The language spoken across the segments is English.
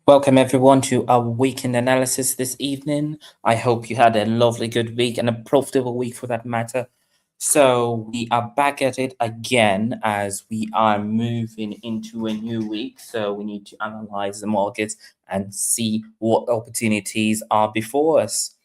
Welcome everyone to our weekend analysis this evening. I hope you had a lovely good week and a profitable week for that matter. So we are back at it again as we are moving into a new week. So we need to analyze the markets and see what opportunities are before us.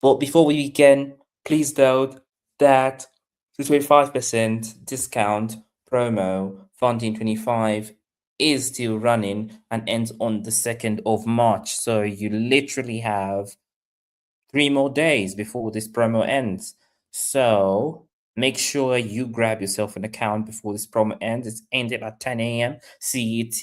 But before we begin, please note that the 25% discount promo Funding 25 is still running and ends on the 2nd of March. So you literally have 3 more days before this promo ends. So make sure you grab yourself an account before this promo ends. It's ended at 10 AM CET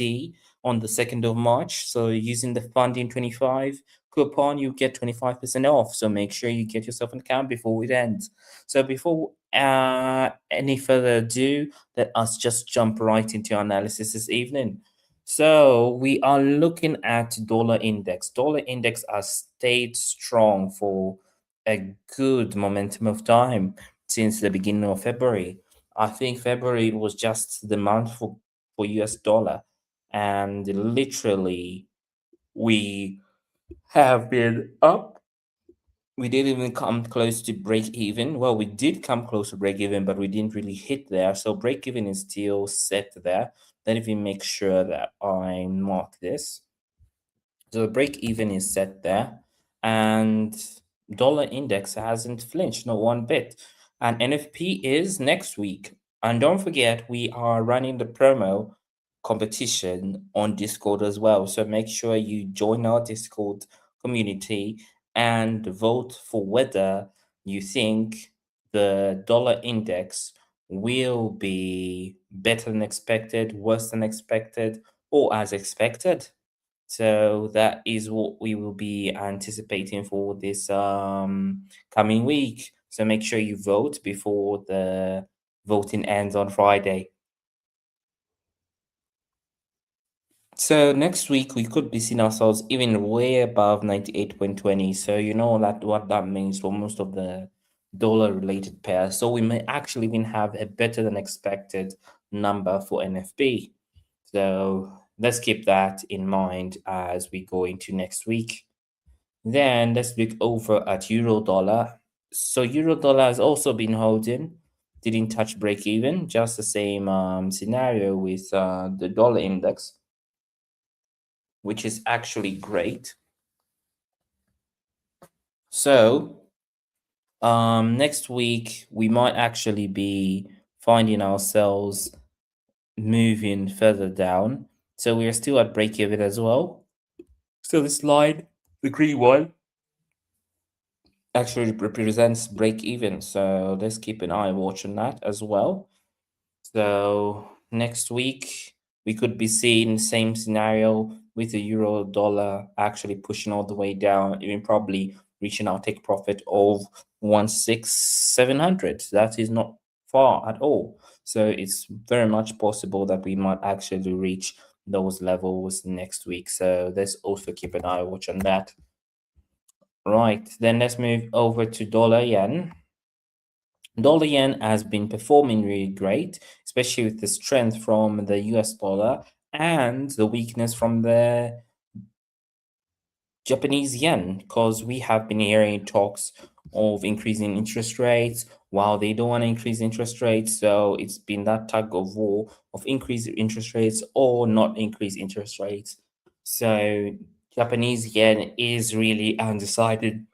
on the 2nd of March. So using the Funding 25 coupon, you get 25% off. So make sure you get yourself an account before it ends. So before any further ado, let us just jump right into our analysis this evening. So we are looking at dollar index. Dollar index has stayed strong for a good momentum of time since the beginning of February. I think February was just the month for US dollar, and literally we have been up. We didn't even come close to break even. Well, we did come close to break even, but we didn't really hit there. So break even is still set there. Let me make sure that I mark this. So the break even is set there, and dollar index hasn't flinched, not one bit. And NFP is next week. And don't forget, we are running the promo competition on Discord as well. So make sure you join our Discord community and vote for whether you think the dollar index will be better than expected, worse than expected, or as expected. So that is what we will be anticipating for this coming week. So make sure you vote before the voting ends on Friday. So next week we could be seeing ourselves even way above 98.20. So you know that what that means for most of the dollar related pairs. So we may actually even have a better than expected number for NFP. So let's keep that in mind as we go into next week. Then let's look over at euro dollar. So euro dollar has also been holding, didn't touch break even, just the same scenario with the dollar index, which is actually great. So next week we might actually be finding ourselves moving further down. So we are still at break even as well. So this line, the green one, actually represents break even. So let's keep an eye watch on that as well. So next week we could be seeing the same scenario with the euro dollar actually pushing all the way down, even probably reaching our take profit of 16700. That is not far at all. So it's very much possible that we might actually reach those levels next week. So let's also keep an eye watch on that. Right, then let's move over to dollar yen. Dollar yen has been performing really great, especially with the strength from the US dollar and the weakness from the Japanese yen, because we have been hearing talks of increasing interest rates while they don't want to increase interest rates. So it's been that tug of war of increase interest rates or not increase interest rates. So Japanese yen is really undecided.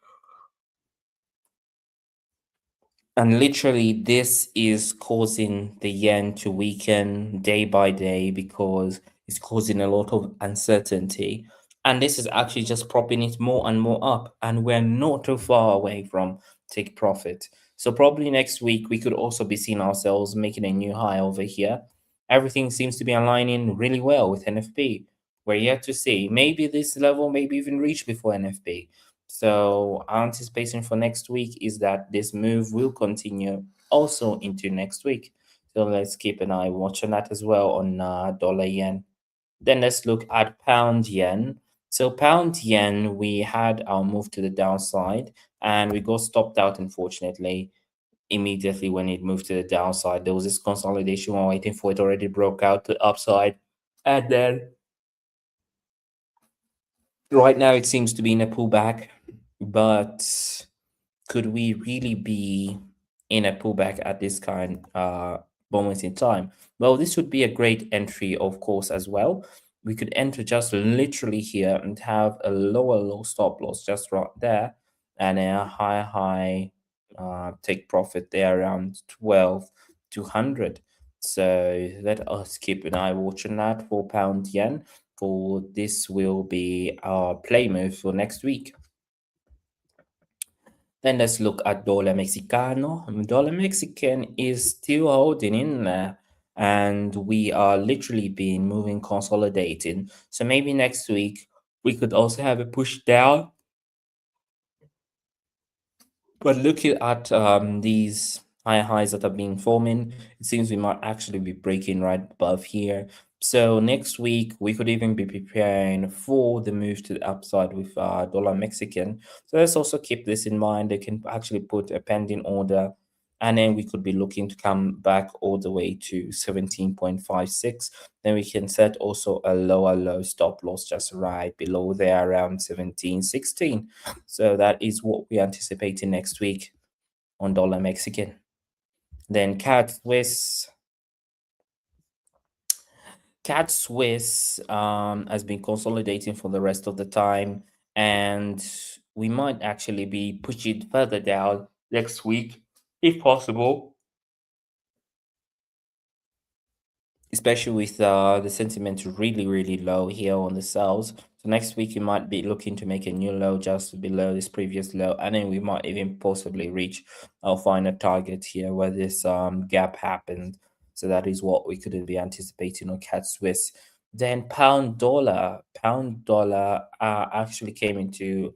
And literally, this is causing the yen to weaken day by day because it's causing a lot of uncertainty. And this is actually just propping it more and more up. And we're not too far away from take profit. So probably next week, we could also be seeing ourselves making a new high over here. Everything seems to be aligning really well with NFP. We're yet to see. Maybe this level may be even reached before NFP. So our anticipation for next week is that this move will continue also into next week. So let's keep an eye watch on that as well on dollar yen. Then let's look at pound yen. So pound yen, we had our move to the downside and we got stopped out, unfortunately, immediately when it moved to the downside. There was this consolidation while waiting for it, already broke out to upside. And then Right now, it seems to be in a pullback, but could we really be in a pullback at this kind moment in time? Well, this would be a great entry, of course, as well. We could enter just literally here and have a lower low stop loss just right there, and a high take profit there around 12,200. So let us keep an eye watch on that for pound yen. For this will be our play move for next week. Then let's look at dollar mexicano. Dollar Mexican is still holding in there, and we are literally been moving consolidating. So maybe next week we could also have a push down. But looking at these high highs that are being forming, it seems we might actually be breaking right above here. So next week we could even be preparing for the move to the upside with dollar Mexican. So let's also keep this in mind. They can actually put a pending order, and then we could be looking to come back all the way to 17.56. Then we can set also a lower low stop loss just right below there around 17.16. So that is what we're anticipating next week on dollar Mexican. Then CAD Swiss has been consolidating for the rest of the time, and we might actually be pushing further down next week if possible, especially with the sentiment really low here on the sells. So next week you might be looking to make a new low just below this previous low, and then we might even possibly reach our final target here where this gap happened. So that is what we could be anticipating on CAD Swiss. Then pound dollar actually came into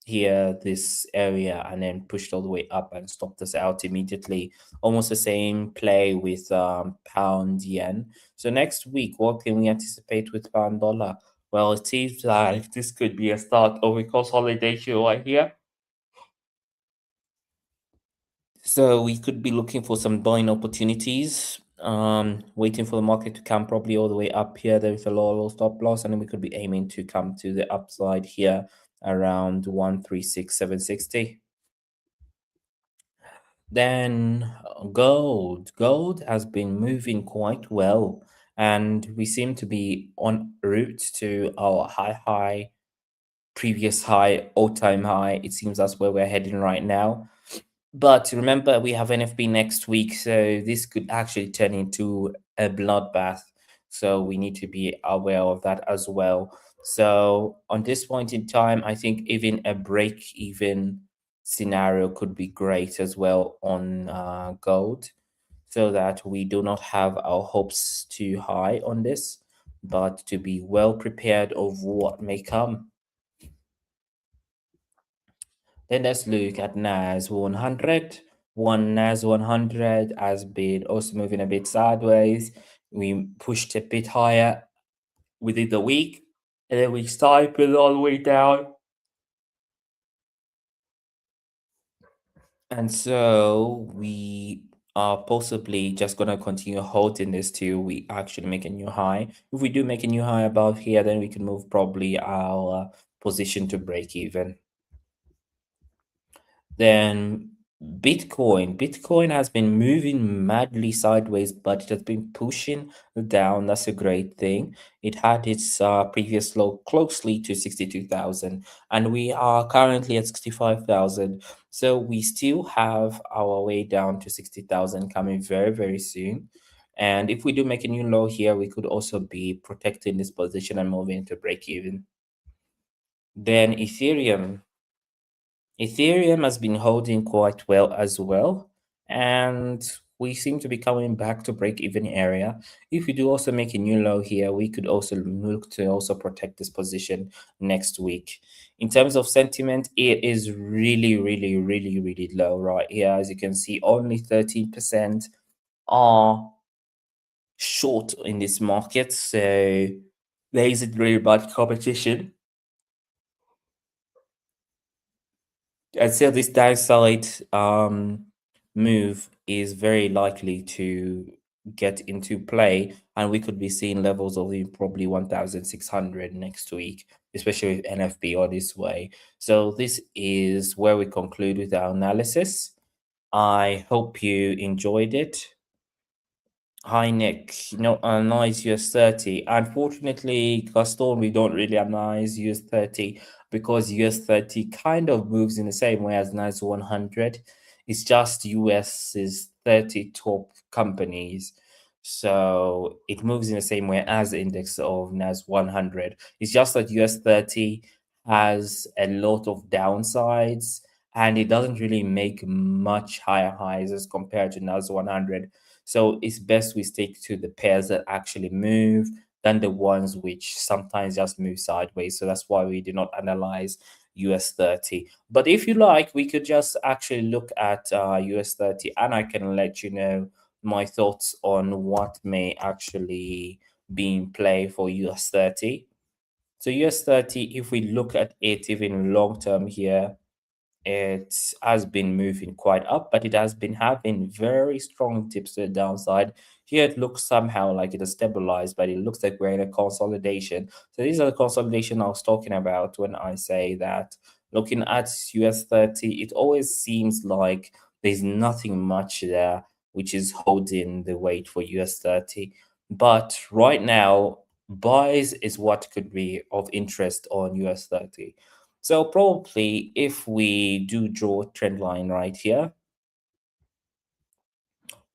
here this area and then pushed all the way up and stopped us out immediately. Almost the same play with pound yen. So next week, what can we anticipate with pound dollar? Well, it seems like this could be a start of a consolidation right here. So we could be looking for some buying opportunities, waiting for the market to come probably all the way up here. There is a low stop loss, and then we could be aiming to come to the upside here around 136,760. Then gold has been moving quite well, and we seem to be en route to our previous high, all-time high. It seems that's where we're heading right now. But remember, we have NFP next week, so this could actually turn into a bloodbath. So we need to be aware of that as well. So on this point in time, I think even a break-even scenario could be great as well on gold, so that we do not have our hopes too high on this, but to be well prepared of what may come. Then let's look at NAS 100. NAS 100 has been also moving a bit sideways. We pushed a bit higher within the week, and then we stippled all the way down. And so we are possibly just going to continue holding this till we actually make a new high. If we do make a new high above here, then we can move probably our position to break even. Then Bitcoin has been moving madly sideways, but it has been pushing down. That's a great thing. It had its previous low closely to 62,000, and we are currently at 65,000. So we still have our way down to 60,000 coming very soon. And if we do make a new low here, we could also be protecting this position and moving to break even. Then Ethereum has been holding quite well as well, and we seem to be coming back to break-even area. If we do also make a new low here, we could also look to also protect this position next week. In terms of sentiment, it is really low right here. As you can see, only 13% are short in this market, so there isn't really much competition. I'd say this downside move is very likely to get into play, and we could be seeing levels of probably 1,600 next week, especially with NFP or this way. So this is where we conclude with our analysis. I hope you enjoyed it. Hi Nick, analyze US 30. Unfortunately, Gaston, we don't really analyze US 30 because US 30 kind of moves in the same way as NAS 100. It's just US's 30 top companies. So it moves in the same way as the index of NAS 100. It's just that US 30 has a lot of downsides and it doesn't really make much higher highs as compared to NAS 100. So it's best we stick to the pairs that actually move than the ones which sometimes just move sideways. So that's why we do not analyze US 30. But if you like, we could just actually look at US 30 and I can let you know my thoughts on what may actually be in play for US 30. So US 30, if we look at it even long term here, it has been moving quite up, but it has been having very strong tips to the downside. Here it looks somehow like it has stabilized, but it looks like we're in a consolidation. So these are the consolidation I was talking about when I say that looking at US 30, it always seems like there's nothing much there which is holding the weight for US 30. But right now, buys is what could be of interest on US 30. So probably if we do draw a trend line right here,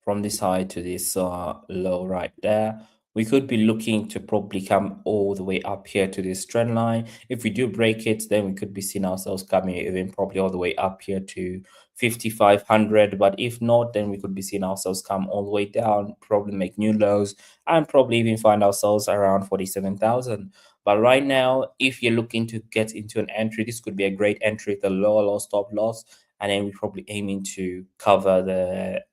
from this high to this low right there, we could be looking to probably come all the way up here to this trend line. If we do break it, then we could be seeing ourselves coming even probably all the way up here to 5,500. But if not, then we could be seeing ourselves come all the way down, probably make new lows, and probably even find ourselves around 47,000. But right now, if you're looking to get into an entry, this could be a great entry with a lower loss, stop loss, and then we're probably aiming to cover the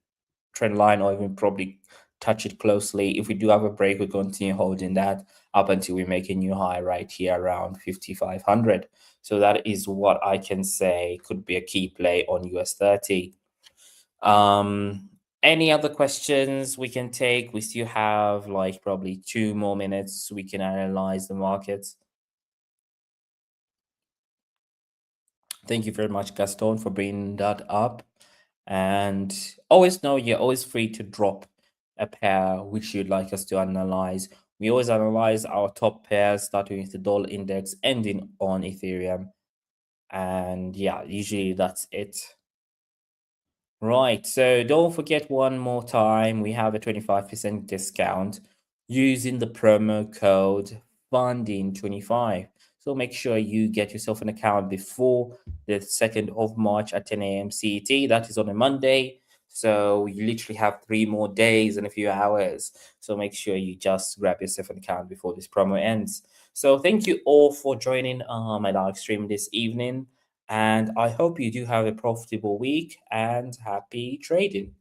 trend line or even probably touch it closely. If we do have a break, we'll continue holding that up until we make a new high right here around 5,500. So that is what I can say could be a key play on US 30. Any other questions we can take? We still have like probably 2 more minutes. We can analyze the markets. Thank you very much, Gaston, for bringing that up. And always know you're always free to drop a pair which you'd like us to analyze. We always analyze our top pairs, starting with the dollar index, ending on Ethereum. And yeah, usually that's it. Right, so don't forget one more time, we have a 25% discount using the promo code funding25. So make sure you get yourself an account before the 2nd of March at 10 a.m. CET. That is on a Monday. So you literally have 3 more days and a few hours. So make sure you just grab yourself an account before this promo ends. So thank you all for joining my live stream this evening. And I hope you do have a profitable week and happy trading.